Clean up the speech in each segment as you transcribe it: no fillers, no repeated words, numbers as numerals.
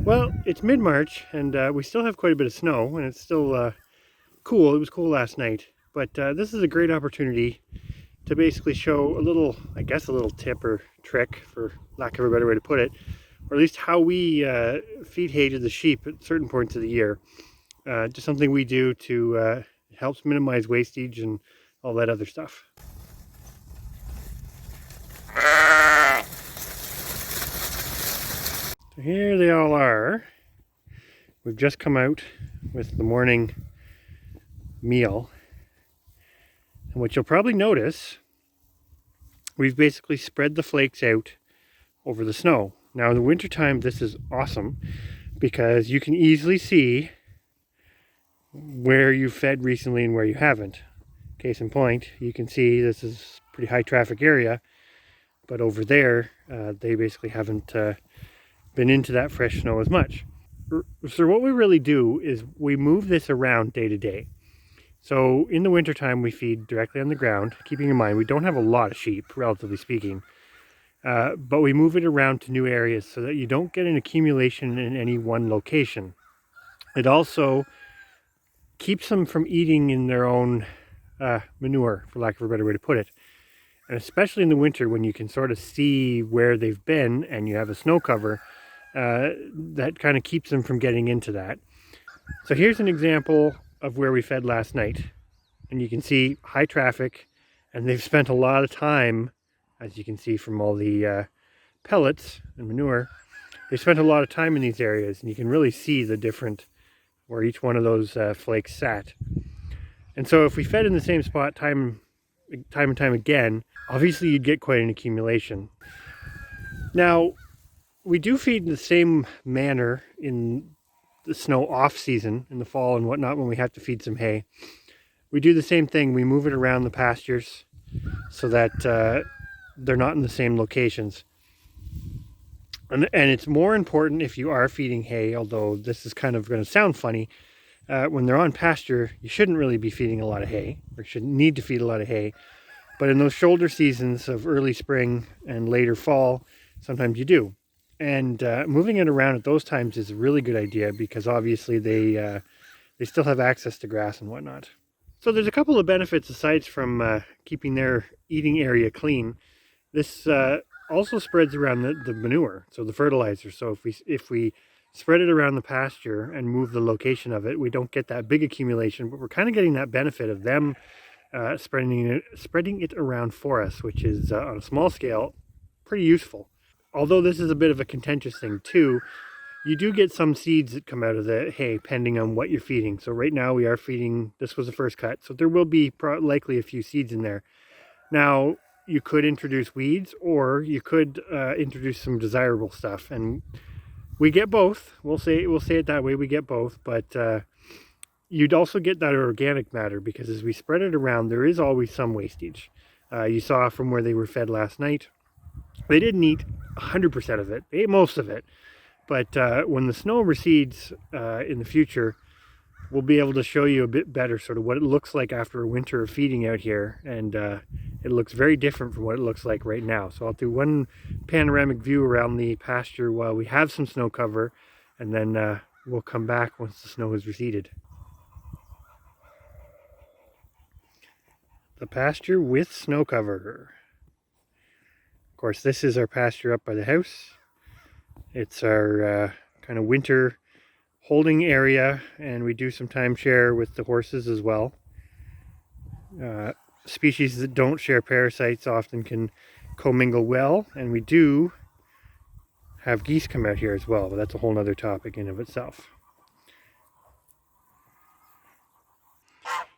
Well, it's mid-March and we still have quite a bit of snow and it's still cool. It was cool last night, but this is a great opportunity to basically show a little, I guess a little tip or trick, for lack of a better way to put it, or at least how we feed hay to the sheep at certain points of the year. Just something we do to helps minimize wastage and all that other stuff. So here they all are. We've just come out with the morning meal. And what you'll probably notice, we've basically spread the flakes out over the snow. Now in the wintertime, this is awesome because you can easily see where you've fed recently and where you haven't. Case in point, you can see this is a pretty high traffic area, but over there, they basically haven't been into that fresh snow as much. So what we really do is we move this around day to day. So in the wintertime, we feed directly on the ground, keeping in mind we don't have a lot of sheep, relatively speaking, but we move it around to new areas so that you don't get an accumulation in any one location. It also keeps them from eating in their own manure, for lack of a better way to put it. And especially in the winter when you can sort of see where they've been and you have a snow cover, that kind of keeps them from getting into that. So here's an example of where we fed last night. And you can see high traffic, and they've spent a lot of time, as you can see from all the pellets and manure, they spent a lot of time in these areas, and you can really see the different, where each one of those flakes sat. And so if we fed in the same spot time and time again, obviously you'd get quite an accumulation. Now, we do feed in the same manner in the snow off season, in the fall and whatnot, when we have to feed some hay. We do the same thing. We move it around the pastures so that they're not in the same locations. And it's more important if you are feeding hay, although this is kind of going to sound funny. When they're on pasture, you shouldn't really be feeding a lot of hay, or shouldn't need to feed a lot of hay. But in those shoulder seasons of early spring and later fall, sometimes you do. And moving it around at those times is a really good idea because obviously they still have access to grass and whatnot. So there's a couple of benefits aside from keeping their eating area clean. This also spreads around the manure, so the fertilizer. So if we spread it around the pasture and move the location of it, we don't get that big accumulation, but we're kind of getting that benefit of them spreading it around for us, which is on a small scale pretty useful. Although this is a bit of a contentious thing too, you do get some seeds that come out of the hay depending on what you're feeding. So right now we are feeding, this was the first cut, so there will be likely a few seeds in there. Now you could introduce weeds, or you could introduce some desirable stuff, and we get both. We'll say it that way, we get both, but you'd also get that organic matter because as we spread it around, there is always some wastage. You saw from where they were fed last night, they didn't eat 100% of it, they ate most of it. But when the snow recedes in the future, we'll be able to show you a bit better sort of what it looks like after a winter of feeding out here. And it looks very different from what it looks like right now. So I'll do one panoramic view around the pasture while we have some snow cover, and then we'll come back once the snow has receded. The pasture with snow cover. Of course, this is our pasture up by the house. It's our kind of winter holding area, and we do some timeshare with the horses as well. Species that don't share parasites often can commingle well, and we do have geese come out here as well, but that's a whole other topic in of itself.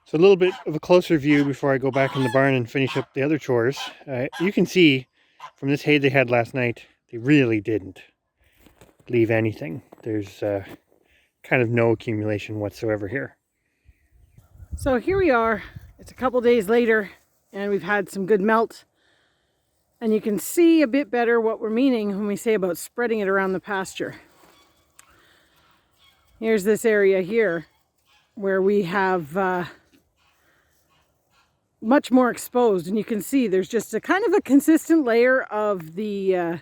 So a little bit of a closer view before I go back in the barn and finish up the other chores. You can see from this hay they had last night, they really didn't leave anything. There's kind of no accumulation whatsoever here. So here we are. It's a couple days later and we've had some good melt, and you can see a bit better what we're meaning when we say about spreading it around the pasture. Here's this area here where we have much more exposed, and you can see there's just a kind of a consistent layer of the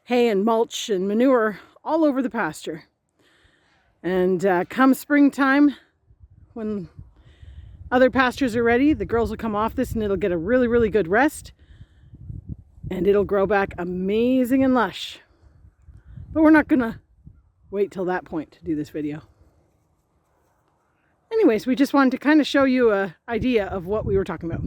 hay and mulch and manure all over the pasture. And come springtime, when other pastures are ready, the girls will come off this and it'll get a really, really good rest. And it'll grow back amazing and lush. But we're not gonna wait till that point to do this video. Anyways, we just wanted to kind of show you an idea of what we were talking about.